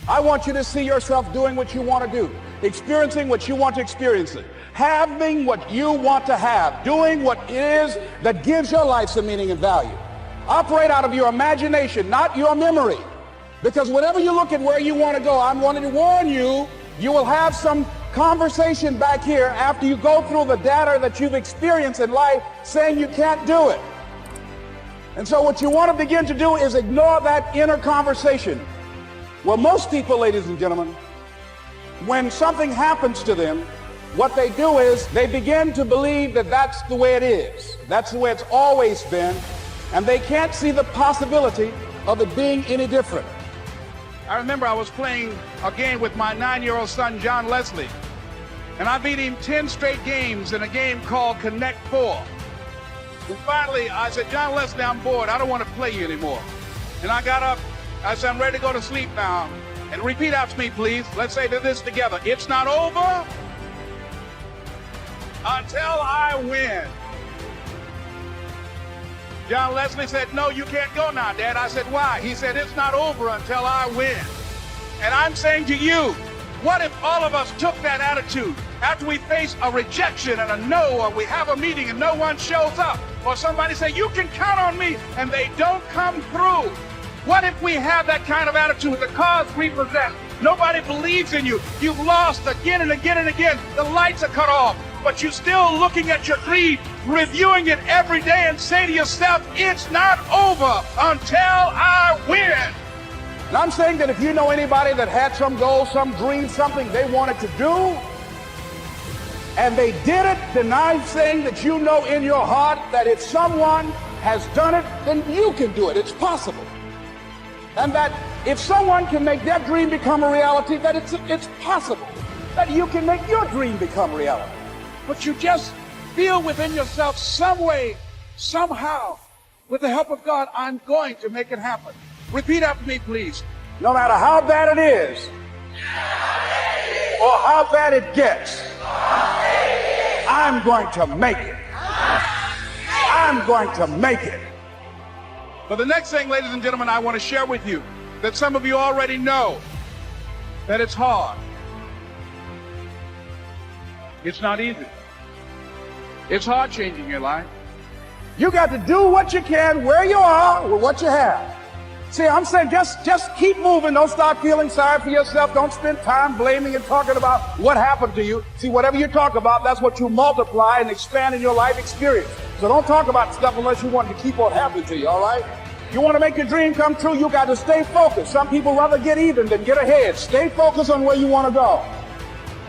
I want you to see yourself doing what you want to do, experiencing what you want to experience, having what you want to have, doing what it is that gives your life some meaning and value. Operate out of your imagination, not your memory. Because whenever you look at where you want to go, I'm wanting to warn you, you will have some conversation back here after you go through the data that you've experienced in life saying you can't do it. And so what you want to begin to do is ignore that inner conversation. Well, most people, ladies and gentlemen, when something happens to them, what they do is they begin to believe that that's the way it is. That's the way it's always been. And they can't see the possibility of it being any different. I remember I was playing a game with my 9-year-old son, John Leslie, and I beat him 10 straight games in a game called Connect 4. And finally, I said, John Leslie, I'm bored. I don't want to play you anymore. And I got up. I said, I'm ready to go to sleep now. And repeat after me, please. Let's say this together. It's not over until I win. John Leslie said, no, you can't go now, Dad. I said, why? He said, it's not over until I win. And I'm saying to you, what if all of us took that attitude after we face a rejection and a no, or we have a meeting and no one shows up, or somebody say, you can count on me, and they don't come through? What if we have that kind of attitude? The cause we possess, nobody believes in you. You've lost again and again and again. The lights are cut off, but you're still looking at your dream, reviewing it every day, and say to yourself, it's not over until I win. And I'm saying that if you know anybody that had some goal, some dream, something they wanted to do, and they did it, then I'm saying that you know in your heart that if someone has done it, then you can do it. It's possible. And that if someone can make their dream become a reality, that it's possible that you can make your dream become reality. But you just feel within yourself some way, somehow, with the help of God, I'm going to make it happen. Repeat after me, please. No matter how bad it is, or how bad it gets, I'm going to make it. I'm going to make it. But the next thing, ladies and gentlemen, I want to share with you that some of you already know that it's hard. It's not easy. It's hard changing your life. You got to do what you can where you are with what you have. See, I'm saying just keep moving. Don't start feeling sorry for yourself. Don't spend time blaming and talking about what happened to you. See, whatever you talk about, that's what you multiply and expand in your life experience. So don't talk about stuff unless you want it to keep on happening to you, all right? You want to make your dream come true, you got to stay focused. Some people rather get even than get ahead. Stay focused on where you want to go.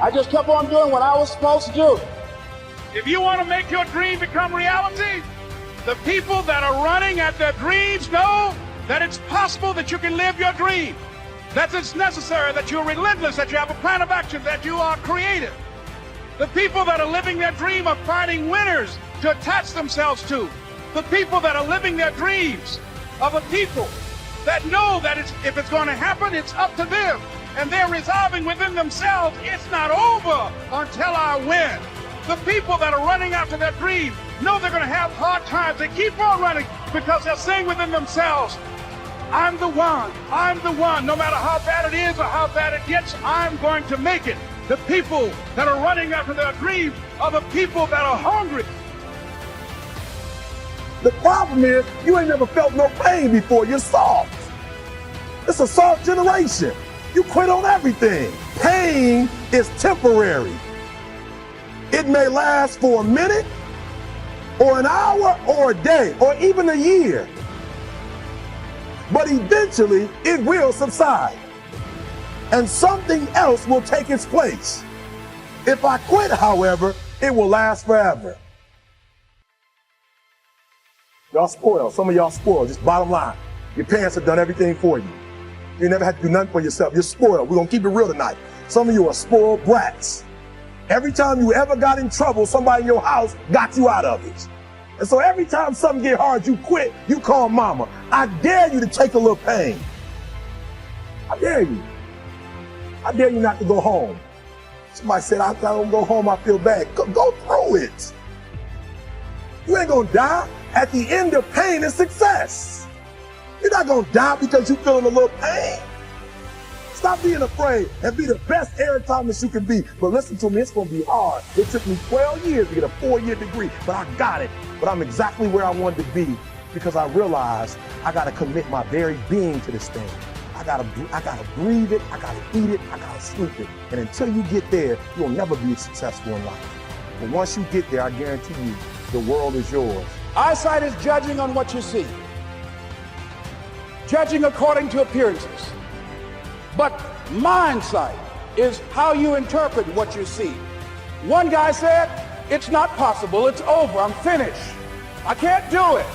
I just kept on doing what I was supposed to do. If you want to make your dream become reality, the people that are running at their dreams know that it's possible that you can live your dream, that it's necessary, that you're relentless, that you have a plan of action, that you are creative. The people that are living their dream are finding winners to attach themselves to. The people that are living their dreams are the people that know that if it's going to happen, it's up to them. And they're resolving within themselves, it's not over until I win. The people that are running after their dream know they're going to have hard times. They keep on running because they're saying within themselves, I'm the one. I'm the one. No matter how bad it is or how bad it gets, I'm going to make it. The people that are running after their dreams are the people that are hungry. The problem is, you ain't never felt no pain before. You're soft. It's a soft generation. You quit on everything. Pain is temporary. It may last for a minute, or an hour, or a day, or even a year. But eventually, it will subside. And something else will take its place. If I quit, however, it will last forever. Y'all spoiled. Some of y'all spoiled. Just bottom line. Your parents have done everything for you. You never had to do nothing for yourself. You're spoiled. We're going to keep it real tonight. Some of you are spoiled brats. Every time you ever got in trouble, somebody in your house got you out of it. And so every time something get hard, you quit, you call mama. I dare you to take a little pain. I dare you. I dare you not to go home. Somebody said, I don't go home, I feel bad. Go through it. You ain't gonna die. At the end of pain is success. You're not gonna die because you're feeling a little pain. It's not Stop being afraid and be the best airtimist you can be. But listen to me, it's gonna be hard. It took me 12 years to get a 4-year degree, but I got it. But I'm exactly where I wanted to be because I realized I gotta commit my very being to this thing. I gotta breathe it, I gotta eat it, I gotta sleep it. And until you get there, you'll never be successful in life. But once you get there, I guarantee you, the world is yours. Eyesight is judging on what you see, judging according to appearances. But mindsight is how you interpret what you see. One guy said, it's not possible, it's over, I'm finished. I can't do it.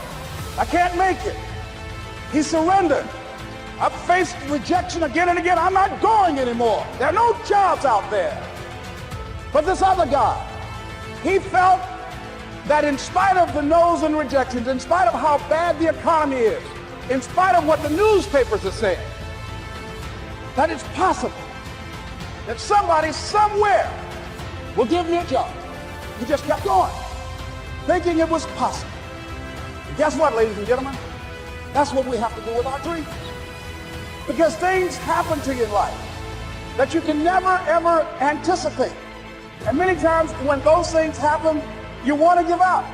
I can't make it. He surrendered. I've faced rejection again and again. I'm not going anymore. There are no jobs out there. But this other guy, he felt that in spite of the no's and rejections, in spite of how bad the economy is, in spite of what the newspapers are saying, that it's possible that somebody somewhere will give me a job. He just kept going, thinking it was possible. And guess what, ladies and gentlemen? That's what we have to do with our dreams. Because things happen to you in life that you can never, ever anticipate. And many times when those things happen, you want to give up.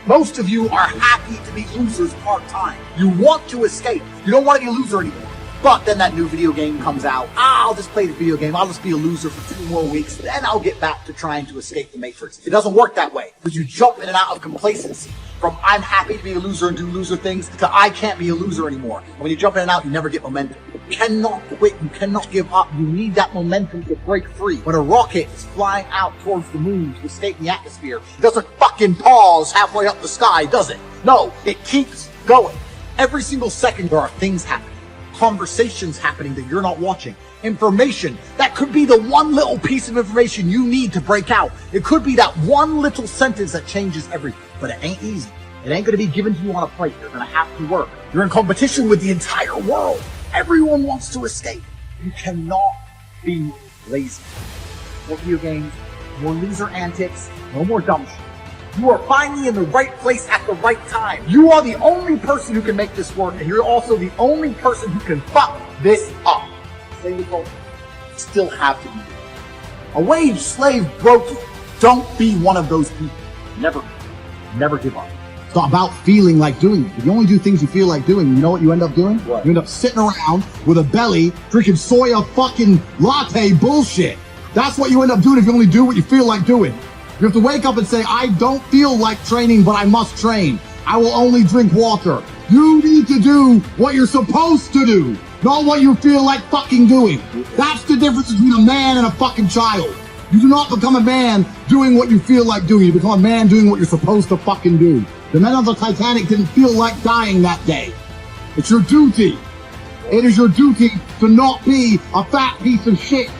Most of you are happy to be losers part-time. You want to escape. You don't want to be a loser anymore. But then that new video game comes out. I'll just play the video game. I'll just be a loser for 2 more weeks. Then I'll get back to trying to escape the matrix. It doesn't work that way. Because you jump in and out of complacency. From I'm happy to be a loser and do loser things to I can't be a loser anymore. And when you jump in and out, you never get momentum. You cannot quit. You cannot give up. You need that momentum to break free. When a rocket is flying out towards the moon to escape the atmosphere, it doesn't fucking pause halfway up the sky, does it? No, it keeps going. Every single second there are things happening. Conversations happening that you're not watching. Information. That could be the one little piece of information you need to break out. It could be that one little sentence that changes everything. But it ain't easy. It ain't going to be given to you on a plate. You're going to have to work. You're in competition with the entire world. Everyone wants to escape. You cannot be lazy. More video games, more loser antics, no more dumb shit. You are finally in the right place at the right time. You are the only person who can make this work, and you're also the only person who can fuck this up. Same with both. You still have to be there. A wage slave broke you. Don't be one of those people. Never give up. It's not about feeling like doing it. If you only do things you feel like doing, you know what you end up doing? What? You end up sitting around with a belly, drinking soya fucking latte bullshit. That's what you end up doing if you only do what you feel like doing. You have to wake up and say, I don't feel like training, but I must train. I will only drink water. You need to do what you're supposed to do, not what you feel like fucking doing. That's the difference between a man and a fucking child. You do not become a man doing what you feel like doing. You become a man doing what you're supposed to fucking do. The men on the Titanic didn't feel like dying that day. It's your duty. It is your duty to not be a fat piece of shit